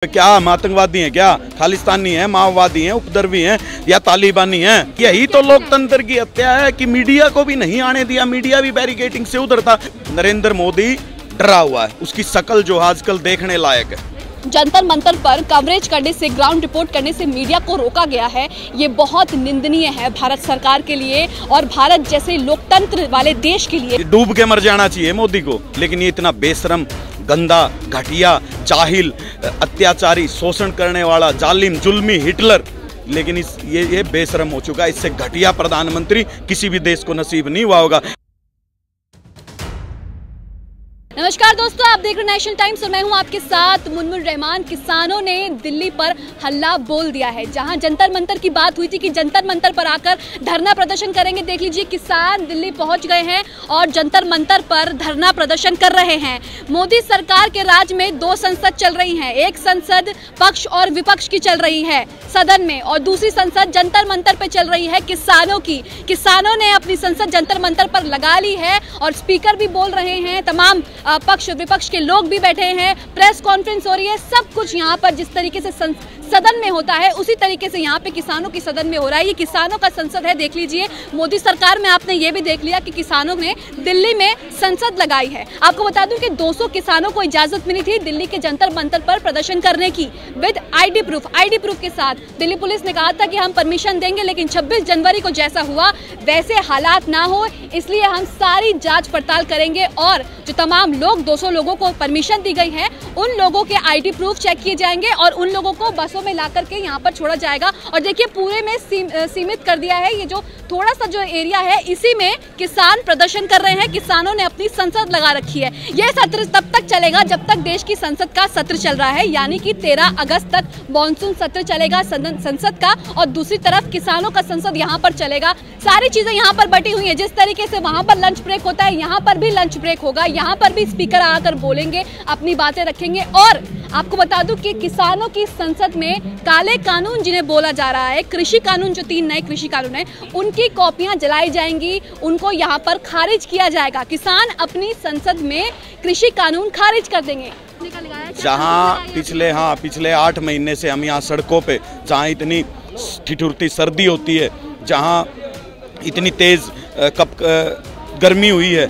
क्या हम आतंकवादी हैं, क्या खालिस्तानी हैं, माओवादी हैं, उपद्रवी हैं या तालिबानी हैं? यही तो लोकतंत्र की हत्या है कि मीडिया को भी नहीं आने दिया। मीडिया भी बैरिकेडिंग से उधर था। नरेंद्र मोदी डरा हुआ है, उसकी शकल जो आजकल देखने लायक है। जंतर मंतर पर कवरेज करने से, ग्राउंड रिपोर्ट करने से मीडिया को रोका गया है। ये बहुत निंदनीय है भारत सरकार के लिए और भारत जैसे लोकतंत्र वाले देश के लिए। डूब के मर जाना चाहिए मोदी को, लेकिन ये इतना बेशरम, गंदा, घटिया, जाहिल, अत्याचारी, शोषण करने वाला, जालिम, जुल्मी हिटलर, लेकिन ये बेशरम हो चुका है। इससे घटिया प्रधानमंत्री किसी भी देश को नसीब नहीं हुआ होगा। नमस्कार दोस्तों, आप देख रहे हैं नेशनल टाइम्स और मैं हूं आपके साथ मुनमुन रहमान। किसानों ने दिल्ली पर हल्ला बोल दिया है। जहां जंतर मंतर की बात हुई थी कि जंतर मंतर पर आकर धरना प्रदर्शन करेंगे, देख लीजिए किसान दिल्ली पहुंच गए हैं और जंतर मंतर पर धरना प्रदर्शन कर रहे हैं। मोदी सरकार के राज में दो संसद चल रही हैं। एक संसद पक्ष और विपक्ष की चल रही है सदन में, और दूसरी संसद जंतर मंतर पे चल रही है किसानों की। किसानों ने अपनी संसद जंतर मंतर पर लगा ली है और स्पीकर भी बोल रहे हैं, तमाम पक्ष विपक्ष के लोग भी बैठे हैं, प्रेस कॉन्फ्रेंस हो रही है। सब कुछ यहाँ पर जिस तरीके से सदन में होता है उसी तरीके से यहाँ पे किसानों की सदन में हो रहा है। ये किसानों का संसद है, देख लीजिए। मोदी सरकार में आपने ये भी देख लिया कि किसानों ने दिल्ली में संसद लगाई है। आपको बता दूं कि 200 किसानों को इजाजत मिली थी दिल्ली के जंतर मंतर पर प्रदर्शन करने की, विद आईडी प्रूफ के साथ। दिल्ली पुलिस ने कहा था कि हम परमिशन देंगे, लेकिन 26 जनवरी को जैसा हुआ वैसे हालात ना हो, इसलिए हम सारी जांच पड़ताल करेंगे और जो तमाम लोग 200 लोगों को परमिशन दी गई है उन लोगों के आईडी प्रूफ चेक किए जाएंगे और उन लोगों को बसों में ला करके यहाँ पर छोड़ा जाएगा। और देखिए पूरे में सीमित कर दिया है। ये जो थोड़ा सा जो एरिया है इसी में किसान प्रदर्शन कर रहे हैं। किसानों ने अपनी संसद लगा रखी है। यह सत्र तब तक चलेगा जब तक देश की संसद का सत्र चल रहा है, यानी कि 13 अगस्त तक मॉनसून सत्र चलेगा संसद का, और दूसरी तरफ किसानों का संसद यहाँ पर चलेगा। सारी चीजें यहाँ पर बटी हुई है। जिस तरीके से वहाँ पर लंच ब्रेक होता है, यहाँ पर भी लंच ब्रेक होगा। यहाँ पर भी स्पीकर आकर बोलेंगे, अपनी बातें रखेंगे। और आपको बता दूं कि किसानों की संसद में काले कानून जिन्हें बोला जा रहा है, कृषि कानून, जो 3 नए कृषि कानून हैं, उनकी कॉपियां जलाई जाएंगी, उनको यहाँ पर खारिज किया जाएगा। किसान अपनी संसद में कृषि कानून खारिज कर देंगे। जहाँ पिछले 8 महीने से हम यहाँ सड़कों पे, जहाँ इतनी ठिठुरती सर्दी होती है, जहाँ इतनी तेज गर्मी हुई है,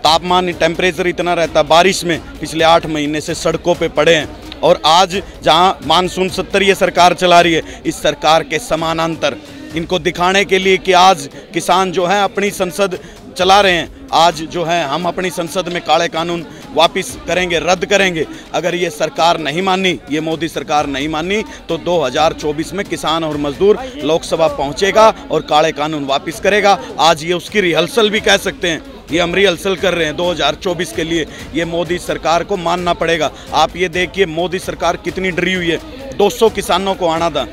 तापमान, टेम्परेचर इतना रहता है, बारिश में पिछले 8 महीने से सड़कों पे पड़े हैं। और आज जहां मानसून सत्र ये सरकार चला रही है, इस सरकार के समानांतर इनको दिखाने के लिए कि आज किसान जो है अपनी संसद चला रहे हैं, आज जो है हम अपनी संसद में काले कानून वापस करेंगे, रद्द करेंगे। अगर ये सरकार नहीं मानी, ये मोदी सरकार नहीं मानी, तो 2024 में किसान और मजदूर लोकसभा पहुंचेगा और काले कानून वापस करेगा। आज ये उसकी रिहर्सल भी कह सकते हैं। ये हम रिहर्सल कर रहे हैं 2024 के लिए। ये मोदी सरकार को मानना पड़ेगा। आप ये देखिए मोदी सरकार कितनी डरी हुई है। 200 किसानों को आना था,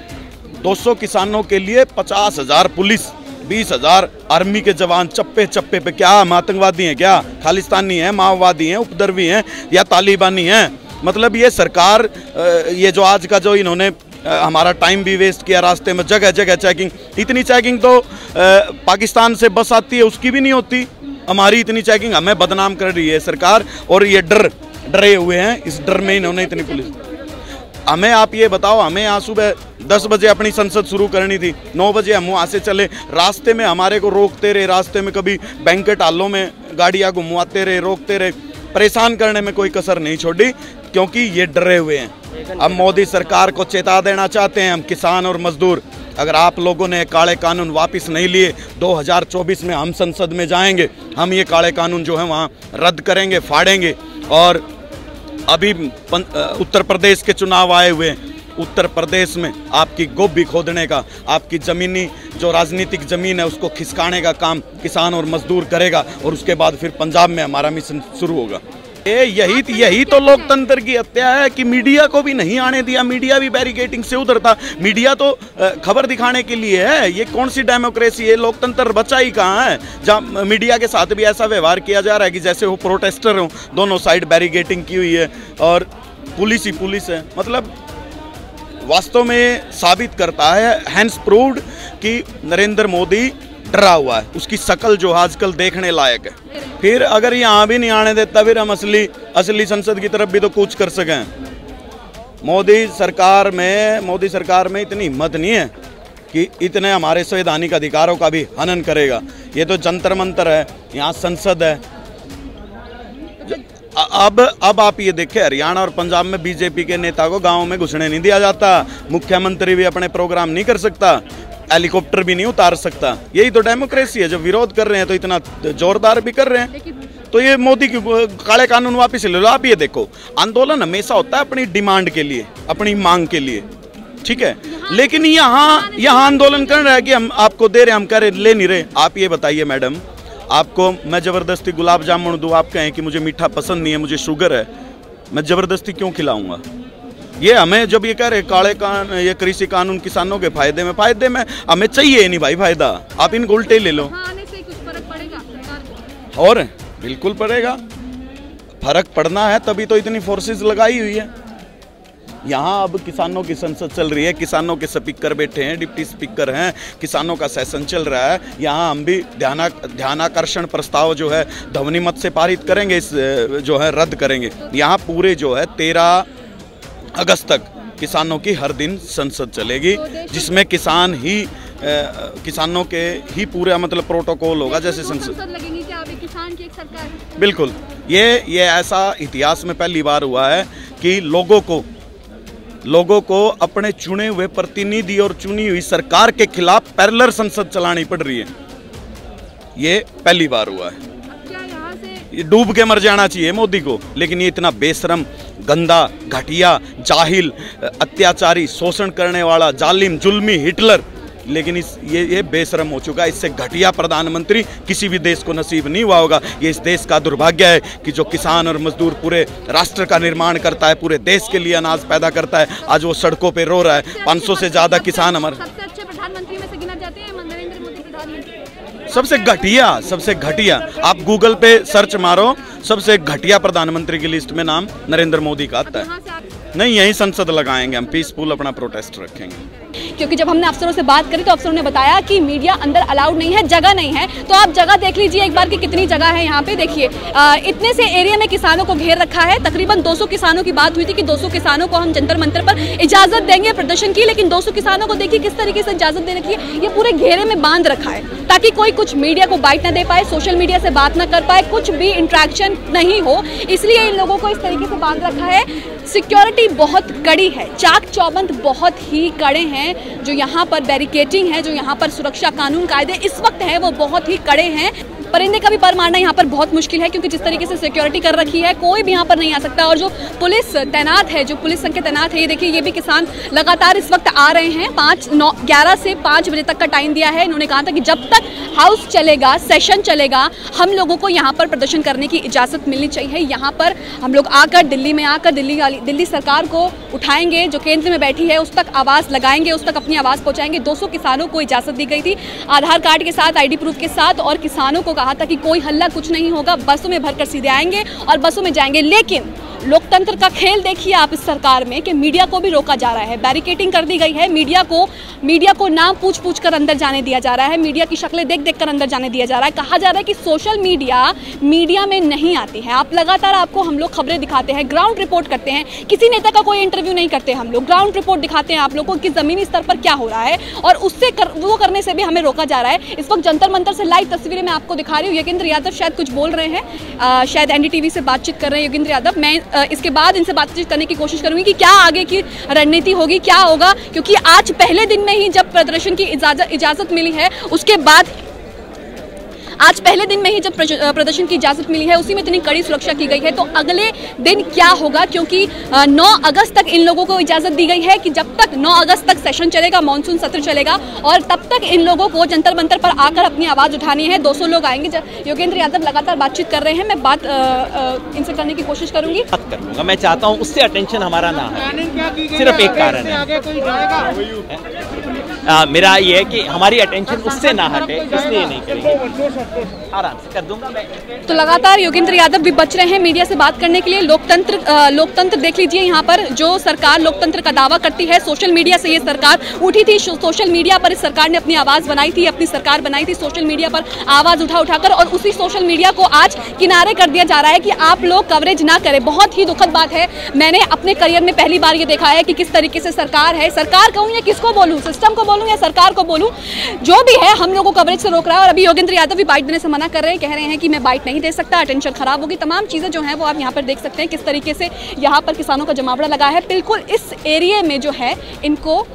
200 किसानों के लिए 50,000 पुलिस, 20,000 आर्मी के जवान चप्पे चप्पे पे। क्या हम आतंकवादी हैं, क्या खालिस्तानी हैं, माओवादी हैं, उपद्रवी हैं या तालिबानी हैं? मतलब ये सरकार, ये जो आज का जो इन्होंने हमारा टाइम भी वेस्ट किया, रास्ते में जगह जगह चेकिंग। इतनी चेकिंग तो पाकिस्तान से बस आती है उसकी भी नहीं होती। हमारी इतनी चेकिंग, हमें बदनाम कर रही है सरकार। और ये डरे हुए हैं, इस डर में इन्होंने इतनी पुलिस। हमें आप ये बताओ, हमें यहाँ सुबह 10 बजे अपनी संसद शुरू करनी थी, 9 बजे हम वहाँ से चले, रास्ते में हमारे को रोकते रहे, रास्ते में कभी बैंकेट हॉलों में गाड़ियाँ घुमवाते रहे, रोकते रहे, परेशान करने में कोई कसर नहीं छोड़ी, क्योंकि ये डरे हुए हैं। अब मोदी सरकार को चेता देना चाहते हैं हम किसान और मजदूर, अगर आप लोगों ने काले कानून वापस नहीं लिए, 2024 में हम संसद में जाएंगे, हम ये काले कानून जो है वहाँ रद्द करेंगे, फाड़ेंगे। और अभी उत्तर प्रदेश के चुनाव आए हुए हैं, उत्तर प्रदेश में आपकी गोभी खोदने का, आपकी ज़मीनी जो राजनीतिक ज़मीन है उसको खिसकाने का काम किसान और मजदूर करेगा। और उसके बाद फिर पंजाब में हमारा मिशन शुरू होगा। यही तो लोकतंत्र की हत्या है कि मीडिया को भी नहीं आने दिया। मीडिया भी बैरिकेडिंग से उधर था। मीडिया तो खबर दिखाने के लिए है। ये कौन सी डेमोक्रेसी है? लोकतंत्र बचा ही कहाँ है, जहाँ मीडिया के साथ भी ऐसा व्यवहार किया जा रहा है कि जैसे वो प्रोटेस्टर हो। दोनों साइड बैरिकेडिंग की हुई है और पुलिस ही पुलिस है। मतलब वास्तव में साबित करता है, हैंस प्रूव्ड, कि नरेंद्र मोदी डरा हुआ है। उसकी शकल जो आजकल देखने लायक है। फिर अगर यहाँ भी नहीं आने देता, फिर हम असली संसद की तरफ भी तो कूच कर सकें। मोदी सरकार में इतनी हिम्मत नहीं है कि इतने हमारे संवैधानिक अधिकारों का भी हनन करेगा। ये तो जंतर मंतर है, यहाँ संसद है। अब आप ये देखें, हरियाणा और पंजाब में बीजेपी के नेता को गांव में घुसने नहीं दिया जाता, मुख्यमंत्री भी अपने प्रोग्राम नहीं कर सकता, हेलीकॉप्टर भी नहीं उतार सकता। यही तो डेमोक्रेसी है। जब विरोध कर रहे हैं तो इतना जोरदार भी कर रहे हैं। तो ये मोदी की काले कानून वापिस ले लो। आप ये देखो, आंदोलन हमेशा होता है अपनी डिमांड के लिए, अपनी मांग के लिए, ठीक है, लेकिन यहाँ आंदोलन कर रहा है कि हम आपको दे रहे, हम कह रहे ले नहीं रहे। आप ये बताइए मैडम, आपको मैं जबरदस्ती गुलाब जामुन दूं, आप कहें कि मुझे मीठा पसंद नहीं है, मुझे शुगर है, मैं जबरदस्ती क्यों खिलाऊंगा? ये हमें जब ये कह रहे ये कृषि कानून किसानों के फायदे में हमें चाहिए नहीं भाई फायदा, आप इनको उल्टे ले लो। और बिल्कुल पड़ेगा, फर्क पड़ना है तभी तो इतनी फोर्सेस लगाई हुई है। यहाँ अब किसानों की संसद चल रही है, किसानों के स्पीकर बैठे हैं, डिप्टी स्पीकर हैं, किसानों का सेशन चल रहा है। यहाँ हम भी ध्यानाकर्षण प्रस्ताव जो है ध्वनिमत से पारित करेंगे, इस जो है रद्द करेंगे। यहाँ पूरे जो है 13 अगस्त तक किसानों की हर दिन संसद चलेगी, जिसमें किसानों के ही पूरा मतलब प्रोटोकॉल होगा जैसे संसद लगेगी। क्या अभी किसान की एक सरकार है? बिल्कुल, ये ऐसा इतिहास में पहली बार हुआ है कि लोगों को अपने चुने हुए प्रतिनिधि और चुनी हुई सरकार के खिलाफ पैरेलल संसद चलानी पड़ रही है। ये पहली बार हुआ है। क्या यहाँ से डूब के मर जाना चाहिए मोदी को, लेकिन ये इतना बेशरम, गंदा, घटिया, जाहिल, अत्याचारी, शोषण करने वाला, जालिम, जुल्मी हिटलर, लेकिन ये बेशरम हो चुका है। इससे घटिया प्रधानमंत्री किसी भी देश को नसीब नहीं हुआ होगा। ये इस देश का दुर्भाग्य है कि जो किसान और मजदूर पूरे राष्ट्र का निर्माण करता है, पूरे देश के लिए अनाज पैदा करता है, आज वो सड़कों पे रो रहा है। 500 से ज्यादा किसान हमारे सबसे अच्छे प्रधानमंत्री में से गिना जाते हैं नरेंद्र मोदी प्रधानमंत्री। सबसे घटिया आप गूगल पे सर्च मारो, सबसे घटिया प्रधानमंत्री की लिस्ट में नाम नरेंद्र मोदी का आता है। नहीं, यही संसद लगाएंगे हम, पीसफुल अपना प्रोटेस्ट रखेंगे। क्योंकि जब हमने अफसरों से बात करी तो अफसरों ने बताया कि मीडिया अंदर अलाउड नहीं है, जगह नहीं है। तो आप जगह देख लीजिए एक बार कि कितनी जगह है यहाँ पे। देखिए इतने से एरिया में किसानों को घेर रखा है। तकरीबन 200 किसानों की बात हुई थी कि 200 किसानों को हम जंतर मंतर पर इजाजत देंगे प्रदर्शन की, लेकिन 200 किसानों को देखिए किस तरीके से इजाजत दे रखी है। ये पूरे घेरे में बांध रखा है ताकि कोई कुछ मीडिया को बाइट ना दे पाए, सोशल मीडिया से बात ना कर पाए, कुछ भी इंटरेक्शन नहीं हो, इसलिए इन लोगों को इस तरीके से बांध रखा है। सिक्योरिटी बहुत कड़ी है, चाक चौबंद बहुत ही कड़े हैं। जो यहाँ पर बैरिकेटिंग है, जो यहाँ पर सुरक्षा कानून कायदे इस वक्त है, वो बहुत ही कड़े हैं। परिंदे का भी पर मारना यहाँ पर बहुत मुश्किल है, क्योंकि जिस तरीके से सिक्योरिटी कर रखी है कोई भी यहाँ पर नहीं आ सकता। और जो पुलिस तैनात है, जो पुलिस संख्या तैनात है, ये देखिए ये भी किसान लगातार इस वक्त आ रहे हैं। 11 से 5 बजे तक का टाइम दिया है। इन्होंने कहा था कि जब तक हाउस चलेगा, सेशन चलेगा, हम लोगों को यहाँ पर प्रदर्शन करने की इजाज़त मिलनी चाहिए। यहाँ पर हम लोग आकर दिल्ली में आकर दिल्ली सरकार को उठाएंगे, जो केंद्र में बैठी है उस तक आवाज़ लगाएंगे, उस तक अपनी आवाज़ पहुँचाएंगे। 200 किसानों को इजाज़त दी गई थी आधार कार्ड के साथ, ID प्रूफ के साथ, और किसानों को कहा था कि कोई हल्ला कुछ नहीं होगा, बसों में भरकर सीधे आएंगे और बसों में जाएंगे। लेकिन लोकतंत्र का खेल देखिए आप इस सरकार में कि मीडिया को भी रोका जा रहा है, बैरिकेटिंग कर दी गई है। मीडिया को नाम पूछ कर अंदर जाने दिया जा रहा है, मीडिया की शक्लें देख कर अंदर जाने दिया जा रहा है। कहा जा रहा है कि सोशल मीडिया में नहीं आती है। आप लगातार आपको हम लोग खबरें दिखाते हैं, ग्राउंड रिपोर्ट करते हैं, किसी नेता का कोई इंटरव्यू नहीं करते हम लोग, ग्राउंड रिपोर्ट दिखाते हैं आप लोगों को कि जमीनी स्तर पर क्या हो रहा है, और उससे वो करने से भी हमें रोका जा रहा है। इस वक्त जंतर मंतर से लाइव तस्वीरें मैं आपको दिखा रही हूँ। योगेंद्र यादव शायद कुछ बोल रहे हैं, शायद NDTV से बातचीत कर रहे हैं योगेंद्र यादव। मैं इसके बाद इनसे बातचीत करने की कोशिश करूंगी कि क्या आगे की रणनीति होगी, क्या होगा, क्योंकि आज पहले दिन में ही जब प्रदर्शन की इजाजत मिली है, उसके बाद आज पहले दिन में ही जब प्रदर्शन की इजाजत मिली है, उसी में इतनी कड़ी सुरक्षा की गई है। तो अगले दिन क्या होगा, क्योंकि 9 अगस्त तक इन लोगों को इजाजत दी गई है कि जब तक 9 अगस्त तक सेशन चलेगा, मानसून सत्र चलेगा, और तब तक इन लोगों को जंतर मंतर पर आकर अपनी आवाज उठानी है। 200 लोग आएंगे। योगेंद्र यादव लगातार बातचीत कर रहे हैं, मैं बात इनसे करने की कोशिश करूंगी। मैं चाहता हूँ उससे अटेंशन हमारा ना है, सिर्फ एक कारण है। मेरा ये है कि हमारी अटेंशन उससे ना हटे, इसलिए नहीं करेंगे, आराम से कर दूंगा मैं। तो लगातार योगेंद्र यादव भी बच रहे हैं मीडिया से बात करने के लिए। लोकतंत्र देख लीजिए, यहाँ पर जो सरकार लोकतंत्र का दावा करती है, सोशल मीडिया से ये सरकार उठी थी, सोशल मीडिया पर इस सरकार ने अपनी आवाज़ बनाई थी, अपनी सरकार बनाई थी सोशल मीडिया पर आवाज़ उठाकर, और उसी सोशल मीडिया को आज किनारे कर दिया जा रहा है कि आप लोग कवरेज ना करें। बहुत ही दुखद बात है। मैंने अपने करियर में पहली बार ये देखा है कि किस तरीके से सरकार है, सरकार कहूँ या किसको बोलूँ, सिस्टम को बोलूँ या सरकार को बोलूँ, जो भी है हम लोगों को कवरेज से रोक रहा है। और अभी योगेंद्र यादव भी बाइट देने से मना कर रहे हैं, कह रहे हैं कि मैं बाइट नहीं दे सकता, अटेंशन खराब होगी। तमाम चीज़ें जो हैं वो आप यहाँ पर देख सकते हैं किस तरीके से यहाँ पर किसानों का जमावड़ा लगा है। बिल्कुल इस एरिया में जो है इनको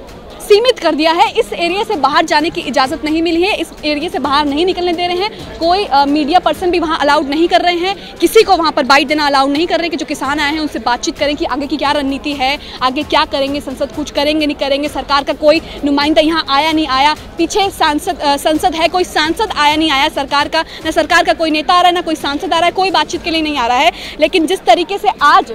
सीमित कर दिया है, इस एरिया से बाहर जाने की इजाज़त नहीं मिली है, इस एरिया से बाहर नहीं निकलने दे रहे हैं। कोई मीडिया पर्सन भी वहाँ अलाउड नहीं कर रहे हैं, किसी को वहाँ पर बाइट देना अलाउड नहीं कर रहे हैं कि जो किसान आए हैं उनसे बातचीत करें कि आगे की क्या रणनीति है, आगे क्या करेंगे, संसद कुछ करेंगे नहीं करेंगे, सरकार का कोई नुमाइंदा यहाँ आया नहीं आया, पीछे संसद है, कोई सांसद आया नहीं आया सरकार का, ना सरकार का कोई नेता आ रहा है, ना कोई सांसद आ रहा है, कोई बातचीत के लिए नहीं आ रहा है। लेकिन जिस तरीके से आज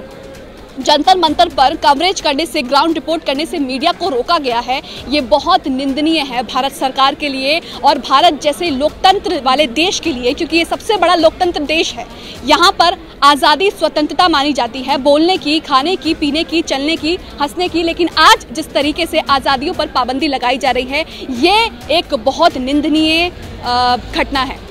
जंतर मंतर पर कवरेज करने से, ग्राउंड रिपोर्ट करने से मीडिया को रोका गया है, ये बहुत निंदनीय है भारत सरकार के लिए और भारत जैसे लोकतंत्र वाले देश के लिए, क्योंकि ये सबसे बड़ा लोकतंत्र देश है। यहाँ पर आज़ादी, स्वतंत्रता मानी जाती है, बोलने की, खाने की, पीने की, चलने की, हंसने की। लेकिन आज जिस तरीके से आज़ादियों पर पाबंदी लगाई जा रही है, ये एक बहुत निंदनीय घटना है।